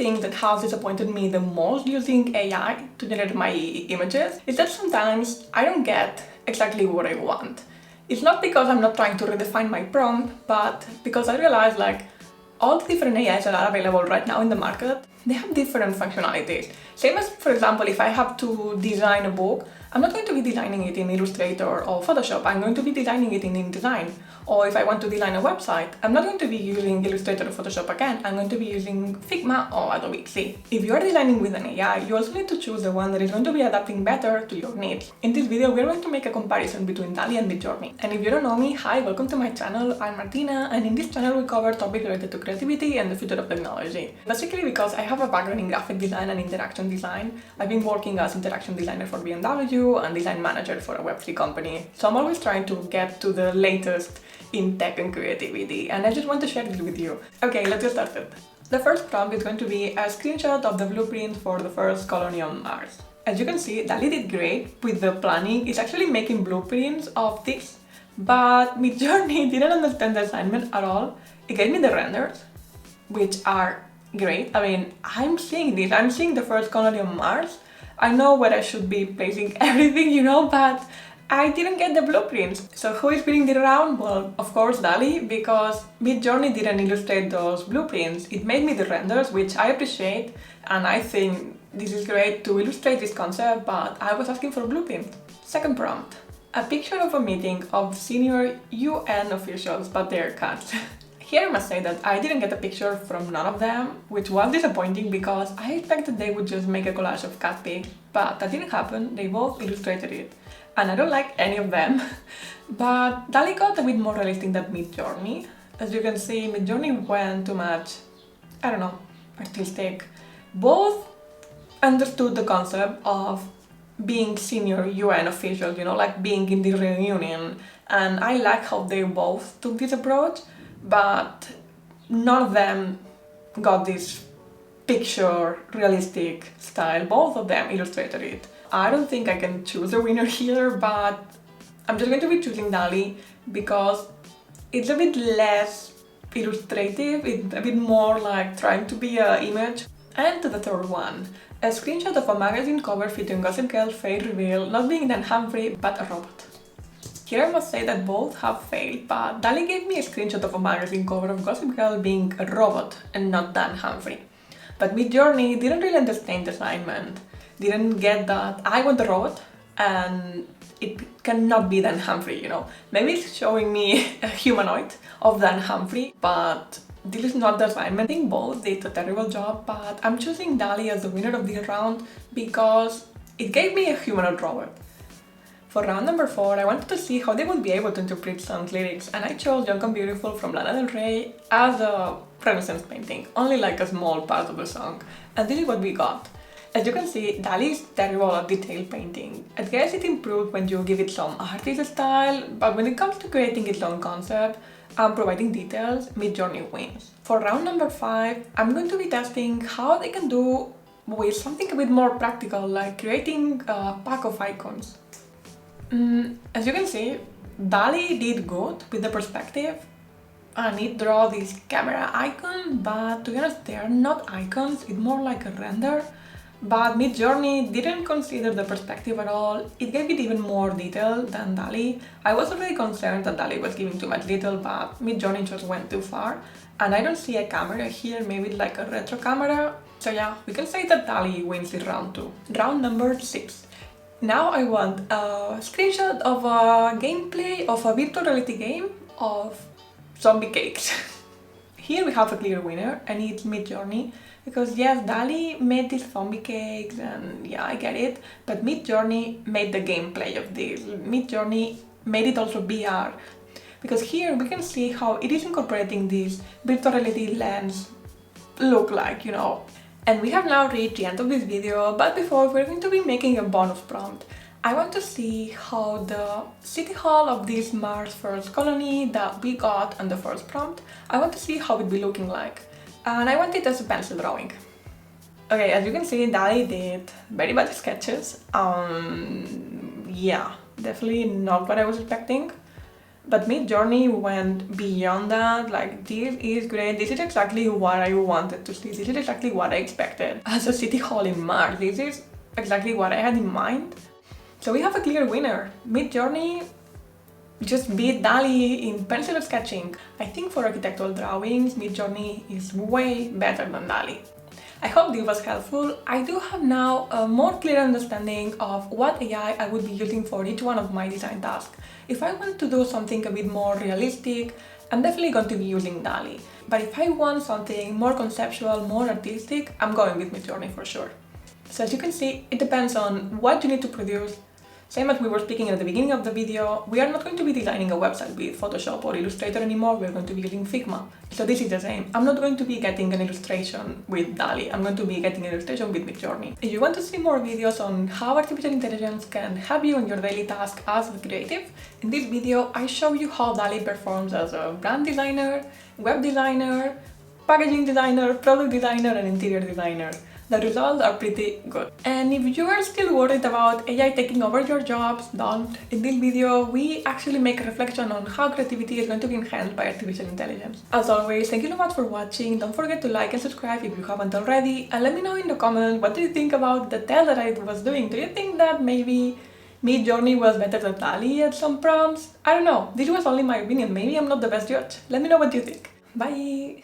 thing that has disappointed me the most using AI to generate my images is that sometimes I don't get exactly what I want. It's not because I'm not trying to redefine my prompt, but because I realize like all the different AIs that are available right now in the market, they have different functionalities. Same as, for example, if I have to design a book, I'm not going to be designing it in Illustrator or Photoshop, I'm going to be designing it in InDesign. Or if I want to design a website, I'm not going to be using Illustrator or Photoshop again, I'm going to be using Figma or Adobe XD. If you are designing with an AI, you also need to choose the one that is going to be adapting better to your needs. In this video, we're going to make a comparison between DALL-E and Midjourney. And if you don't know me, hi, welcome to my channel, I'm Martina, and in this channel we cover topics related to creativity and the future of technology. Basically because I have a background in graphic design and interaction design, I've been working as interaction designer for BMW and design manager for a Web3 company. So I'm always trying to get to the latest in tech and creativity, and I just want to share this with you. Okay, let's get started. The first prompt is going to be a screenshot of the blueprint for the first colony on Mars. As you can see, DALL-E did great with the planning. It's actually making blueprints of this, but Midjourney didn't understand the assignment at all. It gave me the renders, which are great. I mean, I'm seeing this, I'm seeing the first colony on Mars. I know where I should be placing everything, you know, but I didn't get the blueprints. So who is winning the round? Well, of course DALL-E, because Midjourney didn't illustrate those blueprints. It made me the renders, which I appreciate, and I think this is great to illustrate this concept, but I was asking for a blueprint. Second prompt. A picture of a meeting of senior UN officials, but they're cats. Here I must say that I didn't get a picture from none of them, which was disappointing because I expected they would just make a collage of cat pics, but that didn't happen. They both illustrated it, and I don't like any of them. But DALL-E got a bit more realistic than Midjourney. As you can see, Midjourney went too much, I don't know, artistic. Both understood the concept of being senior UN officials, you know, like being in the reunion, and I like how they both took this approach, but none of them got this picture realistic style. Both of them illustrated it. I don't think I can choose a winner here, but I'm just going to be choosing DALL-E because it's a bit less illustrative, it's a bit more like trying to be an image. And to the third one, a screenshot of a magazine cover featuring Gossip Girl's failed reveal, not being Dan Humphrey, but a robot. Here I must say that both have failed, but DALL-E gave me a screenshot of a magazine cover of Gossip Girl being a robot and not Dan Humphrey. But Midjourney didn't really understand the assignment, didn't get that I want a robot and it cannot be Dan Humphrey, you know. Maybe it's showing me a humanoid of Dan Humphrey, but this is not the assignment. I think both did a terrible job, but I'm choosing DALL-E as the winner of this round because it gave me a humanoid robot. For round number 4, I wanted to see how they would be able to interpret songs lyrics, and I chose Young and Beautiful from Lana Del Rey as a Renaissance painting, only like a small part of the song, and this is what we got. As you can see, DALL-E is terrible at detail painting. I guess it improved when you give it some artist style, but when it comes to creating its own concept and providing details, Midjourney wins. For round number 5, I'm going to be testing how they can do with something a bit more practical, like creating a pack of icons. As you can see, DALL-E did good with the perspective and it draw this camera icon, but to be honest, they are not icons, it's more like a render. But Midjourney didn't consider the perspective at all. It gave it even more detail than DALL-E. I was already concerned that DALL-E was giving too much detail, but Midjourney just went too far. And I don't see a camera here, maybe like a retro camera. So yeah, we can say that DALL-E wins in round 2. Round number 6. Now I want a screenshot of a gameplay of a virtual reality game of zombie cakes. Here we have a clear winner, and it's Midjourney, because yes, DALL-E made these zombie cakes and yeah, I get it, but Midjourney made the gameplay of this. Midjourney made it also VR, because here we can see how it is incorporating this virtual reality lens look like, you know. And we have now reached the end of this video, but before we're going to be making a bonus prompt. I want to see how the city hall of this Mars first colony that we got on the first prompt, I want to see how it be looking like. And I want it as a pencil drawing. Okay, as you can see, DALL-E did very bad sketches. Yeah, definitely not what I was expecting. But Midjourney went beyond that. Like, this is great. This is exactly what I wanted to see. This is exactly what I expected as a city hall in Mars. This is exactly what I had in mind. So we have a clear winner. Midjourney just beat DALL-E in pencil sketching. I think for architectural drawings, Midjourney is way better than DALL-E. I hope this was helpful. I do have now a more clear understanding of what AI I would be using for each one of my design tasks. If I want to do something a bit more realistic, I'm definitely going to be using DALL-E. But if I want something more conceptual, more artistic, I'm going with Midjourney for sure. So as you can see, it depends on what you need to produce. Same as we were speaking at the beginning of the video, we are not going to be designing a website with Photoshop or Illustrator anymore, we're going to be using Figma. So this is the same. I'm not going to be getting an illustration with DALL-E, I'm going to be getting an illustration with Midjourney. If you want to see more videos on how artificial intelligence can help you in your daily task as a creative, in this video I show you how DALL-E performs as a brand designer, web designer, packaging designer, product designer, and interior designer. The results are pretty good. And if you are still worried about AI taking over your jobs, don't. In this video, we actually make a reflection on how creativity is going to be enhanced by artificial intelligence. As always, thank you so much for watching. Don't forget to like and subscribe if you haven't already. And let me know in the comments, what do you think about the test that I was doing? Do you think that maybe Midjourney was better than DALL-E at some prompts? I don't know. This was only my opinion. Maybe I'm not the best judge. Let me know what you think. Bye!